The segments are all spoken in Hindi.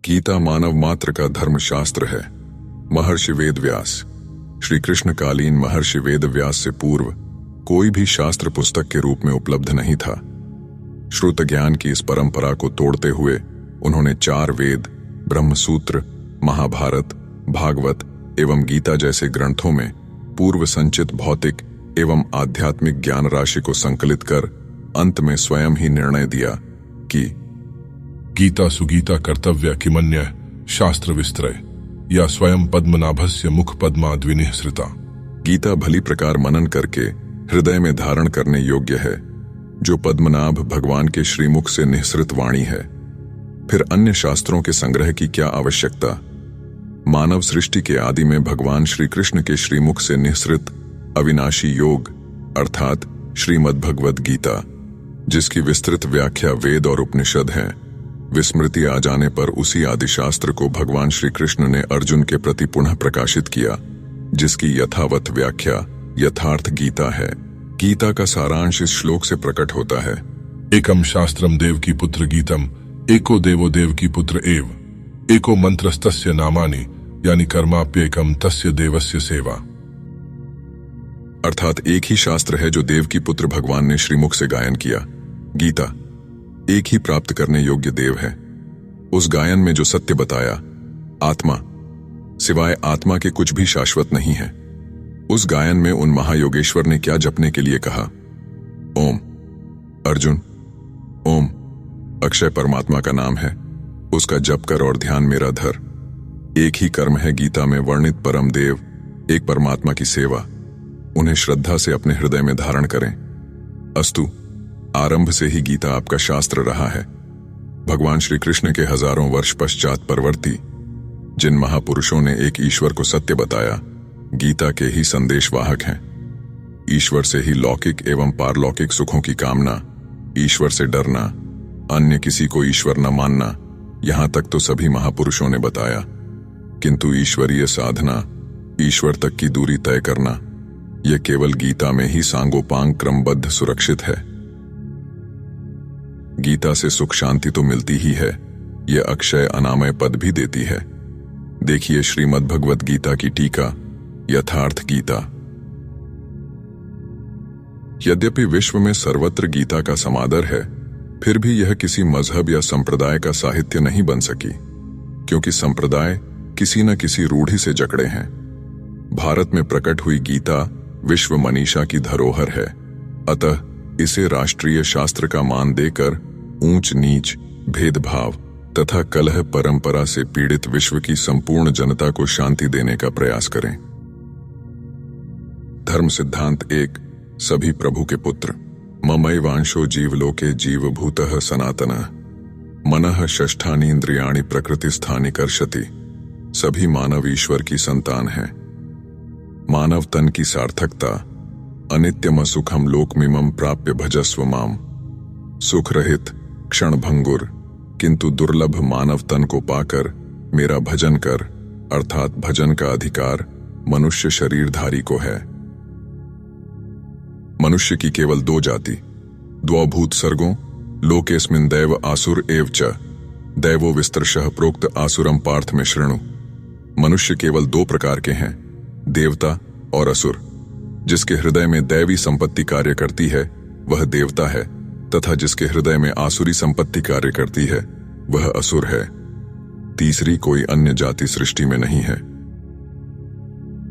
गीता मानव मात्र का धर्मशास्त्र है। महर्षि वेदव्यास। श्री कृष्ण कालीन महर्षि वेदव्यास से पूर्व कोई भी शास्त्र पुस्तक के रूप में उपलब्ध नहीं था। श्रुत ज्ञान की इस परंपरा को तोड़ते हुए उन्होंने 4 वेद, ब्रह्मसूत्र, महाभारत, भागवत एवं गीता जैसे ग्रंथों में पूर्व संचित भौतिक एवं आध्यात्मिक ज्ञान राशि को संकलित कर अंत में स्वयं ही निर्णय दिया कि गीता सुगीता कर्तव्य किमन्य शास्त्र विस्तरय या स्वयं पद्मनाभस्य मुख पद्मा द्विनिःसृता। गीता भली प्रकार मनन करके हृदय में धारण करने योग्य है, जो पद्मनाभ भगवान के श्रीमुख से निःसृत वाणी है। फिर अन्य शास्त्रों के संग्रह की क्या आवश्यकता। मानव सृष्टि के आदि में भगवान श्री कृष्ण के श्रीमुख से निःसृत अविनाशी योग अर्थात श्रीमद्भगवद गीता, जिसकी विस्तृत व्याख्या वेद और उपनिषद है, विस्मृति आ जाने पर उसी आदिशास्त्र को भगवान श्री कृष्ण ने अर्जुन के प्रति पुनः प्रकाशित किया, जिसकी यथावत व्याख्या यथार्थ गीता है। गीता का सारांश इस श्लोक से प्रकट होता है। एकम शास्त्रम देव की पुत्र गीतम, एको देवो देव की पुत्र एव, एको मंत्रस्तस्य नामानि, यानी कर्माप्येकम तस्य देवस्य सेवा। अर्थात एक ही शास्त्र है जो देव की पुत्र भगवान ने श्रीमुख से गायन किया। गीता एक ही प्राप्त करने योग्य देव है। उस गायन में जो सत्य बताया, आत्मा सिवाय आत्मा के कुछ भी शाश्वत नहीं है। उस गायन में उन महायोगेश्वर ने क्या जपने के लिए कहा। ओम अर्जुन, ओम अक्षय परमात्मा का नाम है, उसका जप कर और ध्यान मेरा धर। एक ही कर्म है गीता में वर्णित परम देव एक परमात्मा की सेवा। उन्हें श्रद्धा से अपने हृदय में धारण करें। अस्तु, आरंभ से ही गीता आपका शास्त्र रहा है। भगवान श्री कृष्ण के हजारों वर्ष पश्चात परवर्ती जिन महापुरुषों ने एक ईश्वर को सत्य बताया, गीता के ही संदेशवाहक हैं। ईश्वर से ही लौकिक एवं पारलौकिक सुखों की कामना, ईश्वर से डरना, अन्य किसी को ईश्वर न मानना, यहां तक तो सभी महापुरुषों ने बताया। किंतु ईश्वरीय साधना, ईश्वर तक की दूरी तय करना, यह केवल गीता में ही सांगोपांग क्रमबद्ध सुरक्षित है। गीता से सुख शांति तो मिलती ही है, यह अक्षय अनामय पद भी देती है। देखिए श्रीमद्भगवद गीता की टीका यथार्थ गीता। यद्यपि विश्व में सर्वत्र गीता का समादर है, फिर भी यह किसी मजहब या संप्रदाय का साहित्य नहीं बन सकी, क्योंकि संप्रदाय किसी न किसी रूढ़ि से जकड़े हैं। भारत में प्रकट हुई गीता विश्व मनीषा की धरोहर है, अतः इसे राष्ट्रीय शास्त्र का मान देकर ऊंच नीच, भेदभाव तथा कलह परंपरा से पीड़ित विश्व की संपूर्ण जनता को शांति देने का प्रयास करें। धर्म सिद्धांत 1। सभी प्रभु के पुत्र। ममैवांशो जीवलोके जीवभूतः सनातनः मनः षष्ठानि इंद्रियाणि प्रकृतिस्थानि कर्षति। सभी मानव ईश्वर की संतान हैं। मानव तन की सार्थकता, अनित्यम सुखम लोकमिमं प्राप्य भजस्व माम। सुख रहित क्षण भंगुर किंतु दुर्लभ मानव तन को पाकर मेरा भजन कर, अर्थात भजन का अधिकार मनुष्य शरीरधारी को है। मनुष्य की केवल 2 जाति, द्वौभूत सर्गों लोकेस्मिन् दैव आसुर एव च, दैवो विस्तरशः प्रोक्त आसुरम पार्थ में शृणु। मनुष्य केवल 2 प्रकार के हैं, देवता और असुर। जिसके हृदय में दैवी संपत्ति कार्य करती है वह देवता है, तथा जिसके हृदय में आसुरी संपत्ति कार्य करती है वह असुर है। तीसरी कोई अन्य जाति सृष्टि में नहीं है।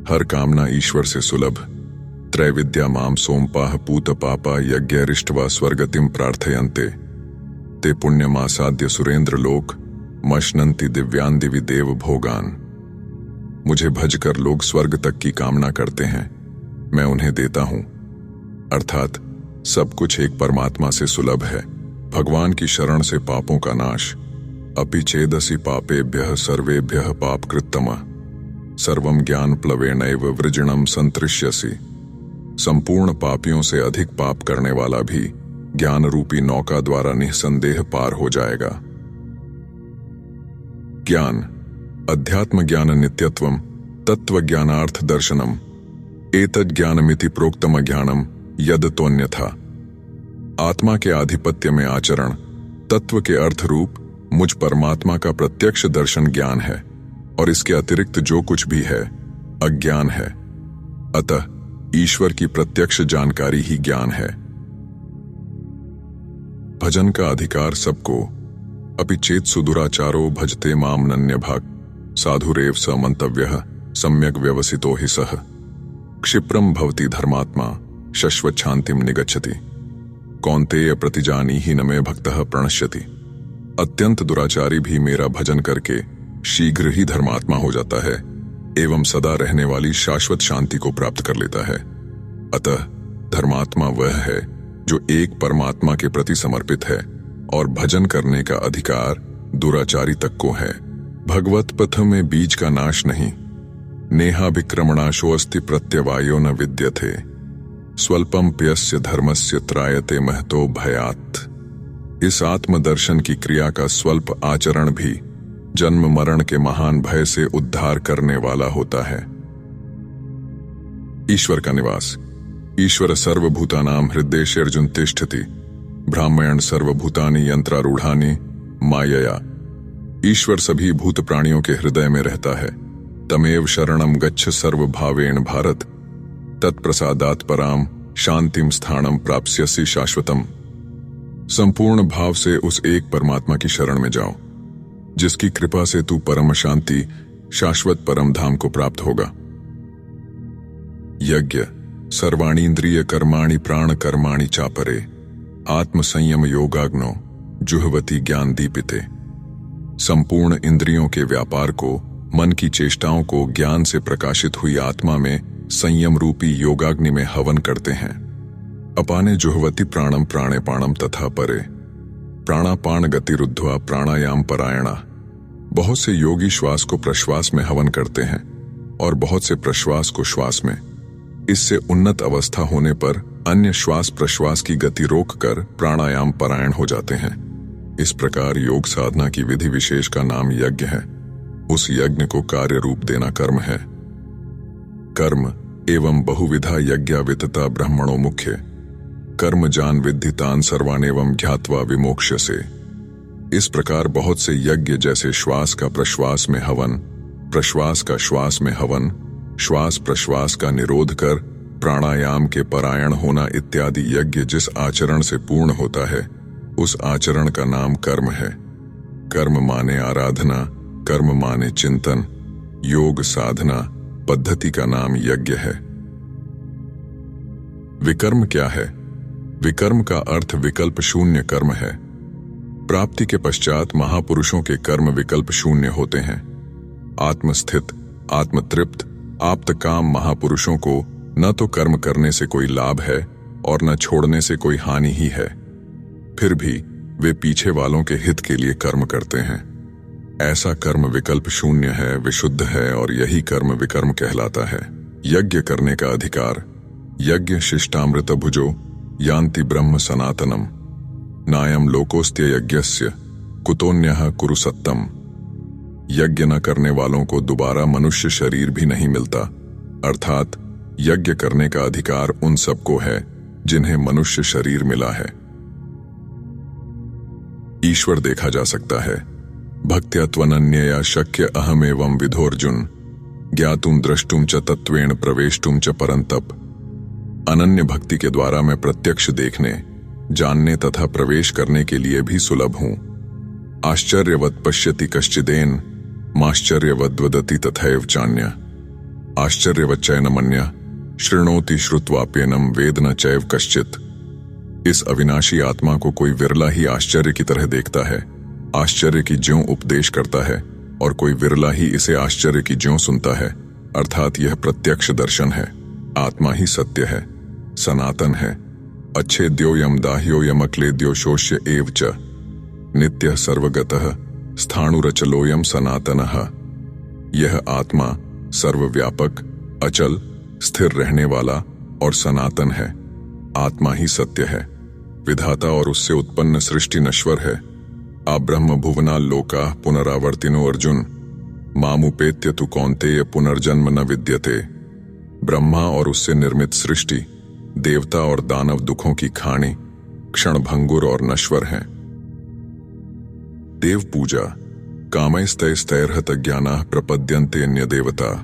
हर कामना ईश्वर से सुलभ। त्रैविद्या माम सोमपाह पूत पापा यज्ञरिष्टवा स्वर्गतिम प्रार्थयन्ते, ते पुण्यमासाद्य सुरेंद्र लोक मशनन्ति दिव्यान दिवि देव भोगान। मुझे भजकर लोग स्वर्ग तक की कामना करते हैं, मैं उन्हें देता हूं। अर्थात सब कुछ एक परमात्मा से सुलभ है। भगवान की शरण से पापों का नाश। अपि चेदसि पापेभ्यः सर्वेभ्यः पापकृत्तमः सर्वं ज्ञान प्लवेनैव वृजिणं संतृष्यसि। संपूर्ण पापियों से अधिक पाप करने वाला भी ज्ञान रूपी नौका द्वारा निःसंदेह पार हो जाएगा। ज्ञान, अध्यात्म ज्ञान नित्यत्वम तत्व ज्ञानार्थ दर्शनम एतद् ज्ञानमिति प्रोक्तम ज्ञानम यद तोन्यथा। आत्मा के आधिपत्य में आचरण, तत्व के अर्थ रूप मुझ परमात्मा का प्रत्यक्ष दर्शन ज्ञान है और इसके अतिरिक्त जो कुछ भी है अज्ञान है। अतः ईश्वर की प्रत्यक्ष जानकारी ही ज्ञान है। भजन का अधिकार सबको, अपि चेत सुदुराचारो भजते माम नन्यभाक् साधुरेव स मंतव्यः सम्यक व्यवसितो हि सः क्षिप्रम भवति धर्मात्मा शश्वत शांतिम निगच्छति कौन्तेय प्रतिजानीहि न मे भक्तः प्रणश्यति। अत्यंत दुराचारी भी मेरा भजन करके शीघ्र ही धर्मात्मा हो जाता है एवं सदा रहने वाली शाश्वत शांति को प्राप्त कर लेता है। अतः धर्मात्मा वह है जो एक परमात्मा के प्रति समर्पित है और भजन करने का अधिकार दुराचारी तक को है। भगवत पथ में बीज का नाश नहीं, नेहाभिक्रमणाशो अस्ति प्रत्यवायो न विद्यते स्वल्पम प्यस्य धर्मस्य त्रायते महतो भयात्। इस आत्मदर्शन की क्रिया का स्वल्प आचरण भी जन्म मरण के महान भय से उद्धार करने वाला होता है। ईश्वर का निवास। ईश्वर सर्वभूतानां हृदयेषु तिष्ठति ब्राह्मण सर्वभूतानि यंत्रारूढ़ानि मायया। ईश्वर सभी भूत प्राणियों के हृदय में रहता है। तमेव शरणम गच्छ सर्वभावेन भारत तत्प्रसादात् पराम शांतिम स्थानम प्राप्स्यसि शाश्वतम। संपूर्ण भाव से उस एक परमात्मा की शरण में जाओ जिसकी कृपा से तू परम शांति शाश्वत परम धाम को प्राप्त होगा। यज्ञ। सर्वाणि इंद्रिय कर्माणि प्राण कर्माणि चापरे आत्म संयम योगाग्नो जुहवती ज्ञान दीपिते। संपूर्ण इंद्रियों के व्यापार को, मन की चेष्टाओं को ज्ञान से प्रकाशित हुई आत्मा में संयम रूपी योगाग्नि में हवन करते हैं। अपाने जुहवती प्राणम प्राणेपाणम तथा परे प्राणापान गतिरुद्ध्वा प्राणायाम परायणा। बहुत से योगी श्वास को प्रश्वास में हवन करते हैं और बहुत से प्रश्वास को श्वास में। इससे उन्नत अवस्था होने पर अन्य श्वास प्रश्वास की गति रोककर प्राणायाम परायण हो जाते हैं। इस प्रकार योग साधना की विधि विशेष का नाम यज्ञ है। उस यज्ञ को कार्य रूप देना कर्म है। कर्म एवं बहुविधा यज्ञावितता ब्रह्मणो मुख्य कर्म जान विद्धितान सर्वानेवं ज्ञात्वा विमोक्ष्यसे। इस प्रकार बहुत से यज्ञ जैसे श्वास का प्रश्वास में हवन, प्रश्वास का श्वास में हवन, श्वास प्रश्वास का निरोध कर प्राणायाम के परायण होना इत्यादि यज्ञ जिस आचरण से पूर्ण होता है उस आचरण का नाम कर्म है। कर्म माने आराधना, कर्म माने चिंतन, योग साधना पद्धति का नाम यज्ञ है। विकर्म क्या है? विकर्म का अर्थ विकल्प शून्य कर्म है। प्राप्ति के पश्चात महापुरुषों के कर्म विकल्प शून्य होते हैं। आत्मस्थित, आत्मतृप्त, आप्तकाम महापुरुषों को न तो कर्म करने से कोई लाभ है और न छोड़ने से कोई हानि ही है, फिर भी वे पीछे वालों के हित के लिए कर्म करते हैं। ऐसा कर्म विकल्प शून्य है, विशुद्ध है और यही कर्म विकर्म कहलाता है। यज्ञ करने का अधिकार। यज्ञ शिष्टामृत भुजो यान्ति ब्रह्म सनातनम नायम लोकोस्त्य यज्ञस्य कुतोन्यः कुरु सत्तम। यज्ञ न करने वालों को दोबारा मनुष्य शरीर भी नहीं मिलता, अर्थात यज्ञ करने का अधिकार उन सबको है जिन्हें मनुष्य शरीर मिला है। ईश्वर देखा जा सकता है। भक्त्या त्वनन्यया शक्य अहमेवं विधोर्जुन ज्ञातुम द्रष्टुम च तत्वेन प्रवेष्टुम च परंतप। अनन्य भक्ति के द्वारा मैं प्रत्यक्ष देखने, जानने तथा प्रवेश करने के लिए भी सुलभ हूं। आश्चर्यवत् पश्यति कश्चिदेन माश्चर्यवद् वदति तथैव चान्य। आश्चर्यवच्चैन मन्य शृणोति श्रुत्वाप्येनम वेद न चैव कश्चित्। इस अविनाशी आत्मा को कोई विरला ही आश्चर्य की तरह देखता है, आश्चर्य की ज्यों उपदेश करता है, और कोई विरला ही इसे आश्चर्य की ज्यों सुनता है, अर्थात यह प्रत्यक्ष दर्शन है। आत्मा ही सत्य है, सनातन है। अच्छेद्यो यम दाह्यो यम अक्लेद्यो शोष्य एव च नित्यः सर्वगतः स्थाणुरचलोयम सनातनः। यह आत्मा सर्वव्यापक, अचल, स्थिर रहने वाला और सनातन है। आत्मा ही सत्य है। विधाता और उससे उत्पन्न सृष्टि नश्वर है। आब्रह्म भुवना लोका पुनरावर्तिनो अर्जुन मामुपेत्य तु कौन्तेय पुनर्जन्म न विद्यते। ब्रह्मा और उससे निर्मित सृष्टि, देवता और दानव दुखों की खाणी, क्षणभंगुर और नश्वर हैं। देव पूजा कामैस्तैस्तैर्हत ज्ञानाः प्रपद्यन्ते देवता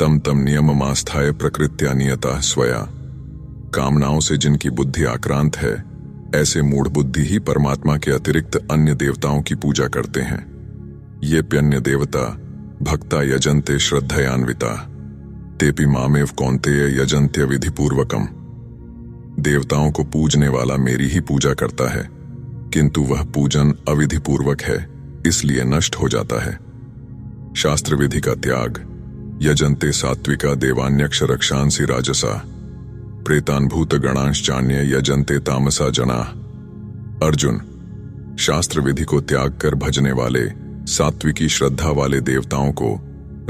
तम तम नियममास्थाय प्रकृत्या नियता स्वया। कामनाओं से जिनकी बुद्धि आक्रांत है, ऐसे मूढ़ बुद्धि ही परमात्मा के अतिरिक्त अन्य देवताओं की पूजा करते हैं। ये प्यन्य देवता भक्ता यजन्ते श्रद्धयान्विता तेपि मामेव कौन्तेय यजन्त्य विधिपूर्वकम। देवताओं को पूजने वाला मेरी ही पूजा करता है, किंतु वह पूजन अविधिपूर्वक है, इसलिए नष्ट हो जाता है। शास्त्र विधि का त्याग यजन्ते सात्विका देवान्यक्ष रक्षांसि राजसा प्रेतान भूत गणांश्चान्य यजन्ते तामसा जना। अर्जुन, शास्त्र विधि को त्याग कर भजने वाले सात्विकी श्रद्धा वाले देवताओं को,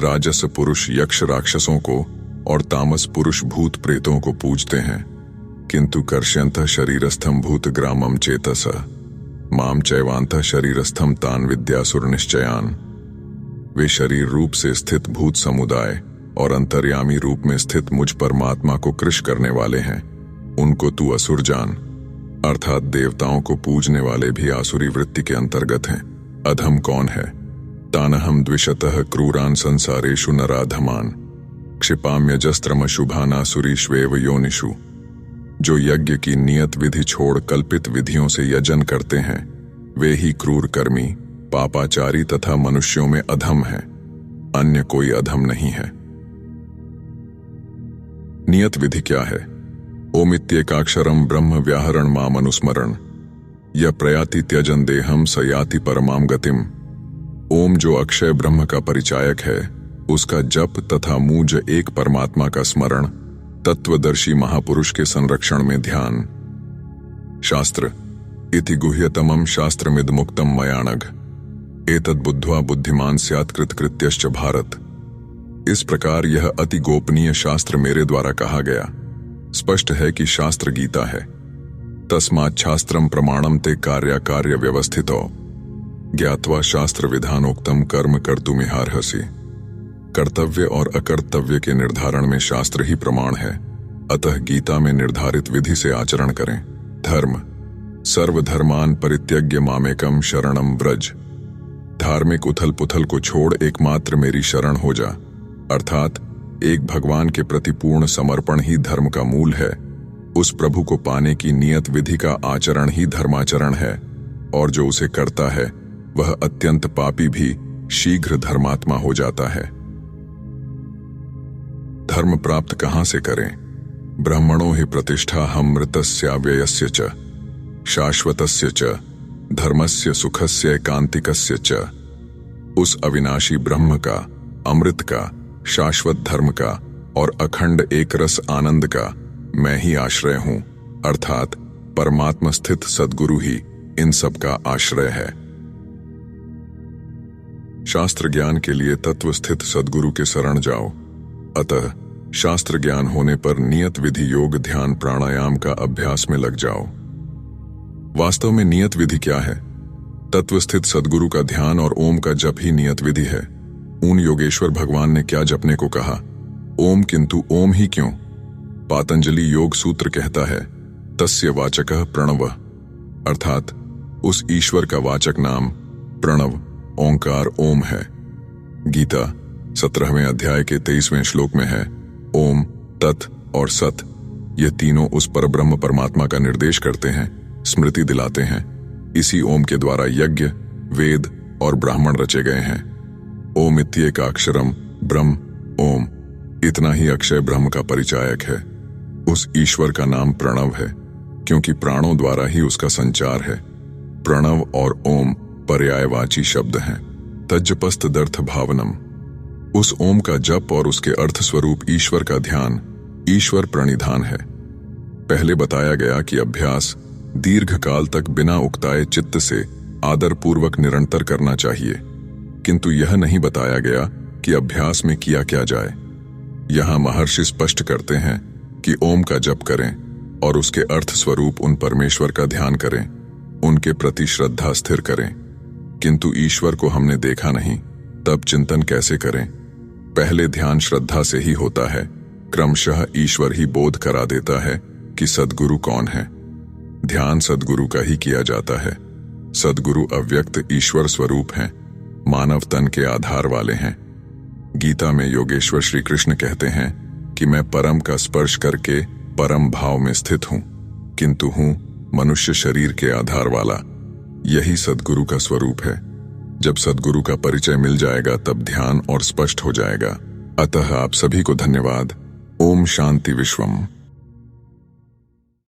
राजस पुरुष यक्ष राक्षसों को और तामस पुरुष भूत प्रेतों को पूजते हैं, किंतु कर्ष्यंतः शरीरस्थम भूत ग्रामम चेतस माम चैवांतः शरीरस्थम तान विद्यासुर निश्चयान। वे शरीर रूप से स्थित भूत समुदाय और अंतर्यामी रूप में स्थित मुझ परमात्मा को कृश करने वाले हैं, उनको तू असुर जान। अर्थात देवताओं को पूजने वाले भी आसुरी वृत्ति के अंतर्गत हैं। अधम कौन है? तानहम द्विषतः क्रूरान संसारेषु नराधमान क्षिपाम्यजस्त्रमशुभानासुरीष्वेव योनिषु। जो यज्ञ की नियत विधि छोड़ कल्पित विधियों से यजन करते हैं, वे ही क्रूर कर्मी, पापाचारी तथा मनुष्यों में अधम है, अन्य कोई अधम नहीं है। नियत विधि क्या है? ओमित्येकाक्षरम ब्रह्म व्याहरण माम अनुस्मरण य प्रयाति त्यजन देहम स याति परमाम गतिम। ओम जो अक्षय ब्रह्म का परिचायक है, उसका जप तथा मूज एक परमात्मा का स्मरण, तत्वदर्शी महापुरुष के संरक्षण में ध्यान। शास्त्र इति गुह्यतमम शास्त्रमिद मुक्तम मयानघ एतद् बुद्ध्वा बुद्धिमान स्यात् कृतकृत्यश्च भारत। इस प्रकार यह अति गोपनीय शास्त्र मेरे द्वारा कहा गया। स्पष्ट है कि शास्त्र गीता है। तस्मात् शास्त्रम प्रमाणम ते कार्य व्यवस्थितो ज्ञात्वा शास्त्र विधानोक्तम कर्म कर्तुमिहार्हसि। कर्तव्य और अकर्तव्य के निर्धारण में शास्त्र ही प्रमाण है, अतः गीता में निर्धारित विधि से आचरण करें। धर्म सर्वधर्मान परित्यज्य मामेकम शरणम व्रज। धार्मिक उथल पुथल को छोड़ एकमात्र मेरी शरण हो जा। अर्थात एक भगवान के प्रति पूर्ण समर्पण ही धर्म का मूल है। उस प्रभु को पाने की नियत विधि का आचरण ही धर्माचरण है, और जो उसे करता है वह अत्यंत पापी भी शीघ्र धर्मात्मा हो जाता है। धर्म प्राप्त कहां से करें? ब्रह्मणो हि प्रतिष्ठा हम मृतस्याव्ययस्य च शाश्वतस्य च धर्मस्य सुखस्य एकांतिकस्य च। उस अविनाशी ब्रह्म का, अमृत का, शाश्वत धर्म का और अखंड एक रस आनंद का मैं ही आश्रय हूं, अर्थात परमात्मा स्थित सद्गुरु ही इन सब का आश्रय है। शास्त्र ज्ञान के लिए तत्व स्थित सद्गुरु के शरण जाओ। अतः शास्त्र ज्ञान होने पर नियत विधि योग ध्यान प्राणायाम का अभ्यास में लग जाओ। वास्तव में नियत विधि क्या है? तत्वस्थित सद्गुरु का ध्यान और ओम का जप ही नियत विधि है। उन योगेश्वर भगवान ने क्या जपने को कहा? ओम, किंतु ओम ही क्यों? पातंजलि योग सूत्र कहता है तस्य वाचकः प्रणव, अर्थात उस ईश्वर का वाचक नाम प्रणव ओंकार ओम है। गीता 17वें अध्याय के 23वें श्लोक में है ओम, तत् और सत, ये तीनों उस परब्रह्म परमात्मा का निर्देश करते हैं, स्मृति दिलाते हैं। इसी ओम के द्वारा यज्ञ, वेद और ब्राह्मण रचे गए हैं। ओम इत्येकाक्षरम ब्रह्म ओम, इतना ही अक्षय ब्रह्म का परिचायक है। उस ईश्वर का नाम प्रणव है, क्योंकि प्राणों द्वारा ही उसका संचार है। प्रणव और ओम पर्यायवाची शब्द हैं। तज्जपस्तदर्थ भावनम। उस ओम का जप और उसके अर्थ स्वरूप ईश्वर का ध्यान ईश्वर प्रणिधान है। पहले बताया गया कि अभ्यास दीर्घ काल तक बिना उकताए चित्त से आदर पूर्वक निरंतर करना चाहिए, किंतु यह नहीं बताया गया कि अभ्यास में किया क्या जाए। यहां महर्षि स्पष्ट करते हैं कि ओम का जप करें और उसके अर्थ स्वरूप उन परमेश्वर का ध्यान करें, उनके प्रति श्रद्धा स्थिर करें। किंतु ईश्वर को हमने देखा नहीं, तब चिंतन कैसे करें? पहले ध्यान श्रद्धा से ही होता है, क्रमशः ईश्वर ही बोध करा देता है कि सद्गुरु कौन है। ध्यान सद्गुरु का ही किया जाता है। सद्गुरु अव्यक्त ईश्वर स्वरूप हैं, मानव तन के आधार वाले हैं। गीता में योगेश्वर श्री कृष्ण कहते हैं कि मैं परम का स्पर्श करके परम भाव में स्थित हूं, किंतु हूं मनुष्य शरीर के आधार वाला। यही सद्गुरु का स्वरूप है। जब सद्गुरु का परिचय मिल जाएगा तब ध्यान और स्पष्ट हो जाएगा। अतः आप सभी को धन्यवाद। ओम शांति विश्वम।